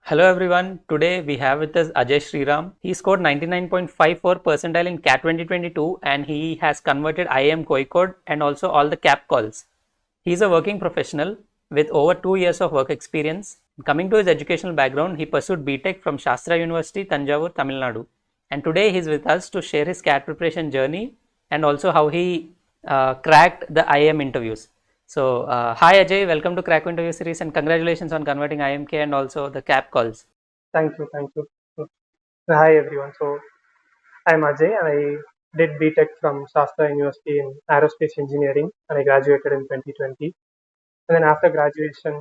Hello everyone. Today we have with us Ajay Sriram. He scored 99.54 percentile in CAT 2022 and he has converted IIM Kozhikode and also all the CAP calls. He is a working professional with over 2 years of work experience. Coming to his educational background, he pursued BTech from SASTRA University, Tanjavur, Tamil Nadu. And today he is with us to share his CAT preparation journey and also how he cracked the IIM interviews. So, hi Ajay, welcome to Crack Interview series and congratulations on converting IIMK and also the CAP calls. Thank you, thank you. Hi everyone. So I'm Ajay and I did BTech from Shastra University in Aerospace Engineering and I graduated in 2020. And then after graduation,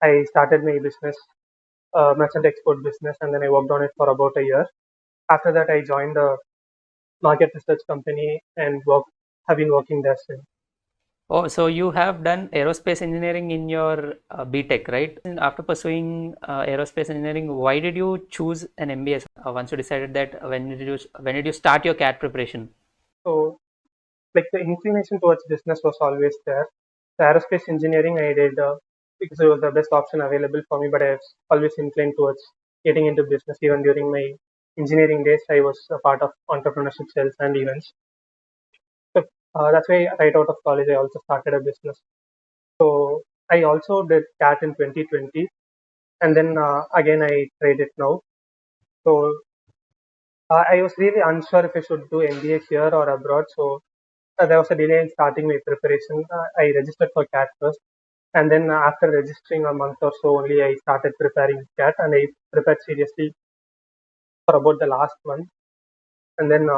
I started my business, merchant export business, and then I worked on it for about a year. After that, I joined a market research company and have been working there since. Oh, so you have done aerospace engineering in your BTech, right? And after pursuing aerospace engineering, why did you choose an MBA once you decided that when did you start your CAT preparation? So like the inclination towards business was always there. The aerospace engineering I did because it was the best option available for me, but I was always inclined towards getting into business. Even during my engineering days, I was a part of entrepreneurship sales and events. So that's why right out of college, I also started a business. So I also did CAT in 2020, and then again I tried it now. So I was really unsure if I should do MBA here or abroad. So there was a delay in starting my preparation. I registered for CAT first, and then after registering a month or so, only I started preparing CAT, and I prepared seriously for about the last month. And then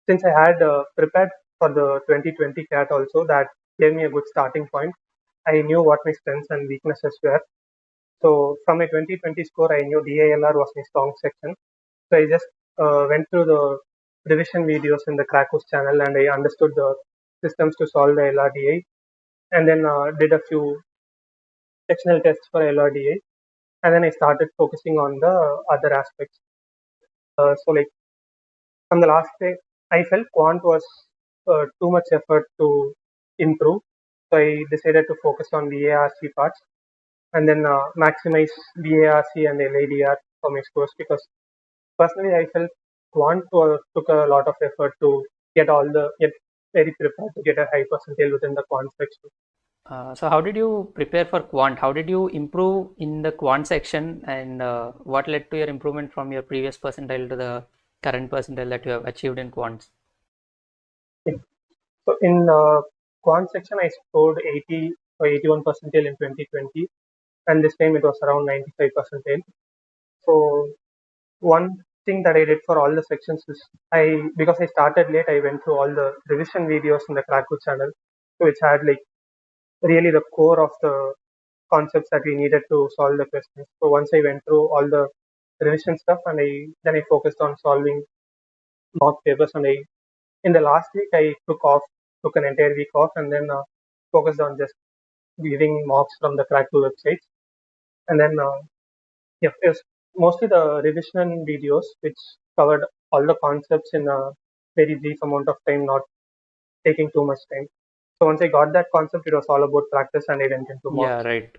since I had prepared for the 2020 CAT also, that gave me a good starting point. I knew what my strengths and weaknesses were. So from my 2020 score, I knew DILR was my strong section. So I just went through the revision videos in the Krakus channel and I understood the systems to solve the LRDA and then did a few sectional tests for LRDA and then I started focusing on the other aspects. So like from the last day, I felt quant was too much effort to improve. So I decided to focus on the ARC parts and then maximize VARC and LADR for my scores because personally I felt quant took a lot of effort to get very prepared to get a high percentile within the quant section. So how did you prepare for quant? How did you improve in the quant section and what led to your improvement from your previous percentile to the current percentile that you have achieved in quants? Yeah. So in quant section I scored 80 or 81 percentile in 2020 and this time it was around 95 percentile. So one thing that I did for all the sections is because I started late I went through all the revision videos in the Krakow channel, so which had like really the core of the concepts that we needed to solve the questions. So once I went through all the revision stuff and I focused on solving mock papers and I in the last week I took an entire week off and then focused on just giving mocks from the Krakow websites and then yeah, it was mostly the revision videos which covered all the concepts in a very brief amount of time, not taking too much time. So once I got that concept, it was all about practice and I went into Yeah, mocks. right.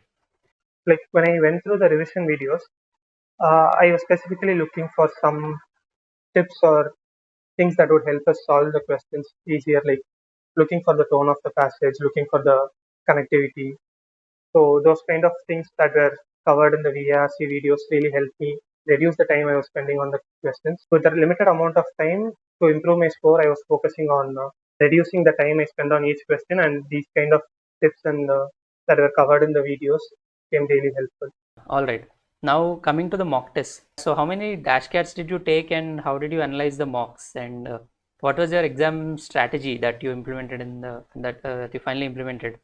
Like when I went through the revision videos, I was specifically looking for some tips or things that would help us solve the questions easier, like looking for the tone of the passage, looking for the connectivity. So those kind of things that were covered in the VARC videos really helped me reduce the time I was spending on the questions. With the limited amount of time to improve my score, I was focusing on reducing the time I spend on each question, and these kind of tips and that were covered in the videos became really helpful. All right. Now coming to the mock test. So how many dash cats did you take and how did you analyze the mocks and what was your exam strategy that you implemented in the that you finally implemented?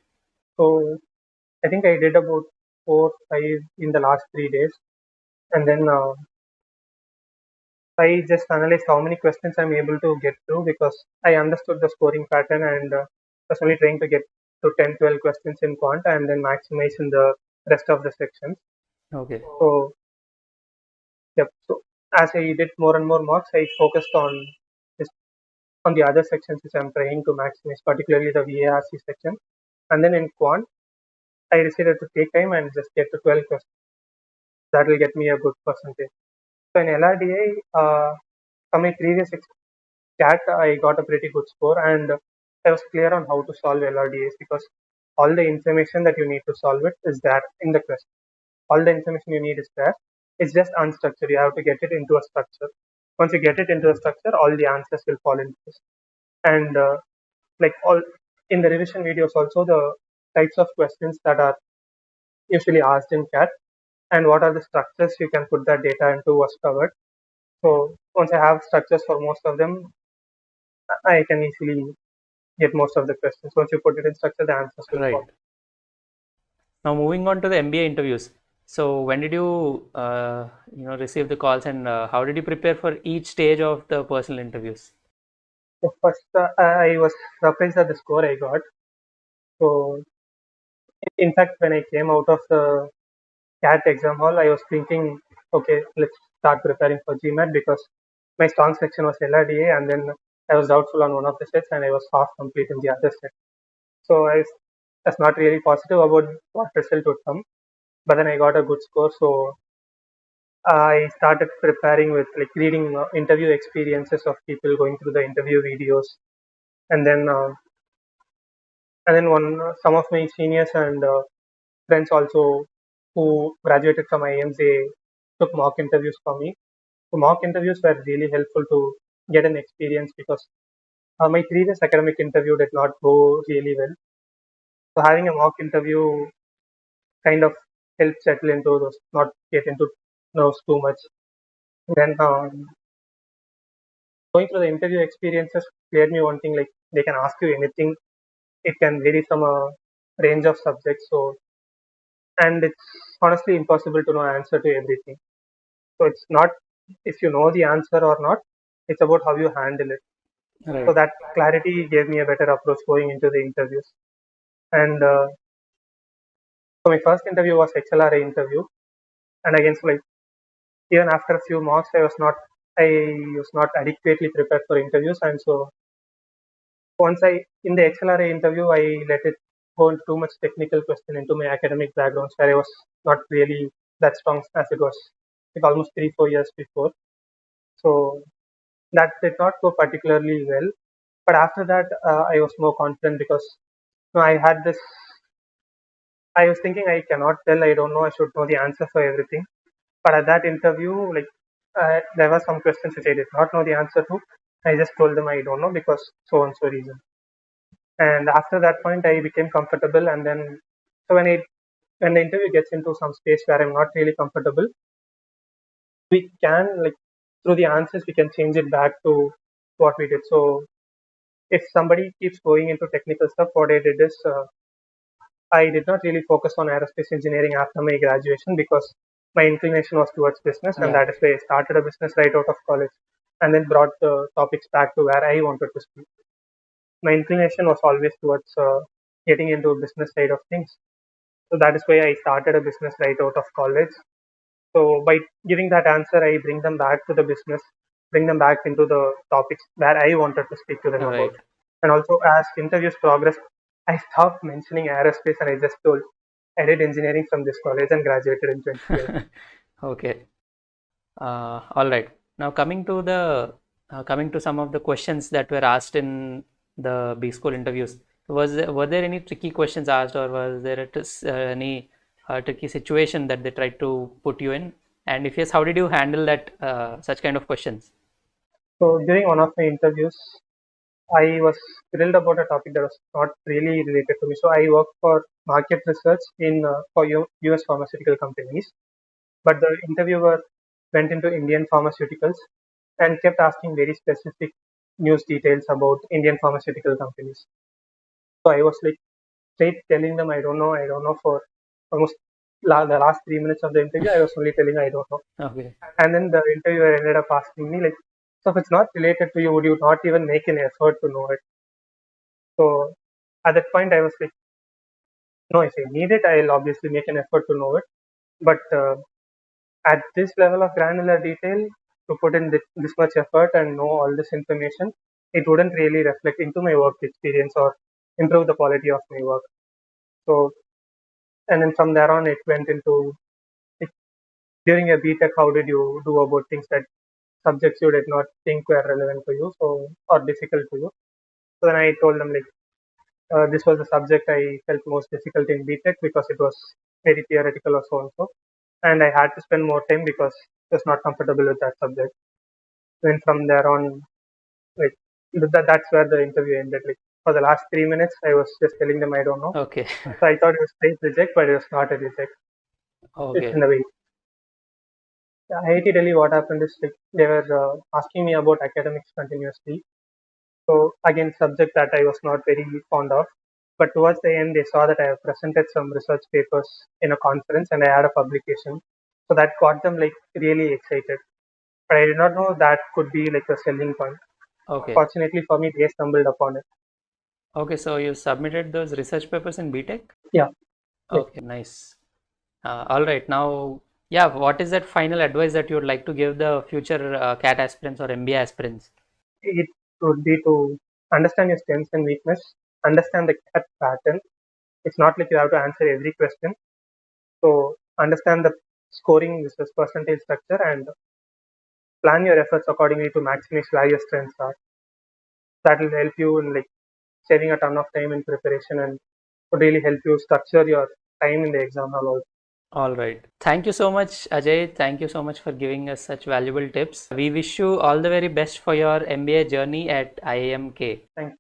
So I think I did about 4, 5 in the last 3 days, and then I just analyzed how many questions I'm able to get through because I understood the scoring pattern and was only trying to get to 10, 12 questions in quant and then maximize in the rest of the sections. Okay. So, yep. So, as I did more and more marks, I focused on just on the other sections which I'm trying to maximize, particularly the VARC section. And then in quant, I decided to take time and just get to 12 questions. That will get me a good percentage. So in LRDA, from my previous CAT, I got a pretty good score, and I was clear on how to solve LRDAs because all the information that you need to solve it is there in the question. All the information you need is there. It's just unstructured. You have to get it into a structure. Once you get it into a structure, all the answers will fall into this. And like all in the revision videos, also the types of questions that are usually asked in CAT and what are the structures you can put that data into was covered. So once I have structures for most of them, I can easily get most of the questions. Once you put it in structure, the answers will Right. fall. Now moving on to the MBA interviews. So when did you receive the calls, and how did you prepare for each stage of the personal interviews? So first, I was surprised at the score I got. So in fact, when I came out of the CAT exam hall, I was thinking, okay, let's start preparing for GMAT because my strong section was LRDA, and then I was doubtful on one of the sets, and I was half complete in the other set. So was not really positive about what result would come. But then I got a good score, so I started preparing with like reading interview experiences of people going through the interview videos, and then one some of my seniors and friends also who graduated from IIM, they took mock interviews for me. So mock interviews were really helpful to get an experience because my previous academic interview did not go really well. So having a mock interview kind of helped settle into those, not get into nerves too much. Then going through the interview experiences cleared me one thing, like they can ask you anything. It can vary from a range of subjects. So and it's honestly impossible to know answer to everything. So it's not if you know the answer or not. It's about how you handle it. So Right. that clarity gave me a better approach going into the interviews. And so my first interview was XLRI interview, and again, so like even after a few marks, I was not adequately prepared for interviews, and so once I in the XLRA interview, I let it go into too much technical question into my academic backgrounds where I was not really that strong as it was like almost 3 4 years before. So that did not go particularly well. But after that, I was more confident because I had this. I was thinking I cannot tell. I don't know. I should know the answer for everything. But at that interview, like there were some questions which I did not know the answer to. I just told them I don't know because so and so reason. And after that point, I became comfortable. And then, so when the interview gets into some space where I'm not really comfortable, we can like through the answers we can change it back to what we did. So if somebody keeps going into technical stuff, what I did is I did not really focus on aerospace engineering after my graduation because my inclination was towards business, and Yeah. that is why I started a business right out of college, and then brought the topics back to where I wanted to speak. My inclination was always towards getting into a business side of things. So that is why I started a business right out of college. So by giving that answer, I bring them back to the business, bring them back into the topics where I wanted to speak to them about. Right. And also, as interviews progressed, I stopped mentioning aerospace and I just told I did engineering from this college and graduated in 2012. Okay. All right. Now coming to some of the questions that were asked in the B school interviews. Were there any tricky questions asked, or was there any tricky situation that they tried to put you in? And if yes, how did you handle that such kind of questions? So during one of my interviews, I was thrilled about a topic that was not really related to me. So I work for market research in for US pharmaceutical companies, but the interviewer went into Indian pharmaceuticals and kept asking very specific news details about Indian pharmaceutical companies. So I was like straight telling them I don't know for almost the last 3 minutes of the interview. I was only telling I don't know, Okay. and then the interviewer ended up asking me like, so if it's not related to you, would you not even make an effort to know it? So at that point, I was like, no, if I need it, I'll obviously make an effort to know it. But at this level of granular detail, to put in this much effort and know all this information, it wouldn't really reflect into my work experience or improve the quality of my work. So, and then from there on, it went into like, during a BTech, how did you do about things that subjects you did not think were relevant to you, or difficult to you? So then I told them like this was the subject I felt most difficult in BTech because it was very theoretical or so and so, and I had to spend more time because I was not comfortable with that subject. Then from there on, like that's where the interview ended. Like for the last 3 minutes, I was just telling them I don't know. Okay. So I thought it was straight reject, but it was not a reject. It's in Okay. a way. Yeah, IIT Delhi, what happened is like they were asking me about academics continuously. So again, subject that I was not very fond of. But towards the end, they saw that I have presented some research papers in a conference and I had a publication. So that got them like really excited. But I did not know that could be like a selling point. Okay. Fortunately for me, they stumbled upon it. Okay. So you submitted those research papers in BTech? Yeah. Yes. Okay. Nice. All right. Now, yeah, what is that final advice that you would like to give the future CAT aspirants or MBA aspirants? It would be to understand your strengths and weakness, understand the CAT pattern. It's not like you have to answer every question. So understand the scoring, this is percentage structure, and plan your efforts accordingly to maximize where your strengths are. That will help you in like saving a ton of time in preparation and would really help you structure your time in the exam hall also. All right. Thank you so much, Ajay. Thank you so much for giving us such valuable tips. We wish you all the very best for your MBA journey at IIM K. Thank you.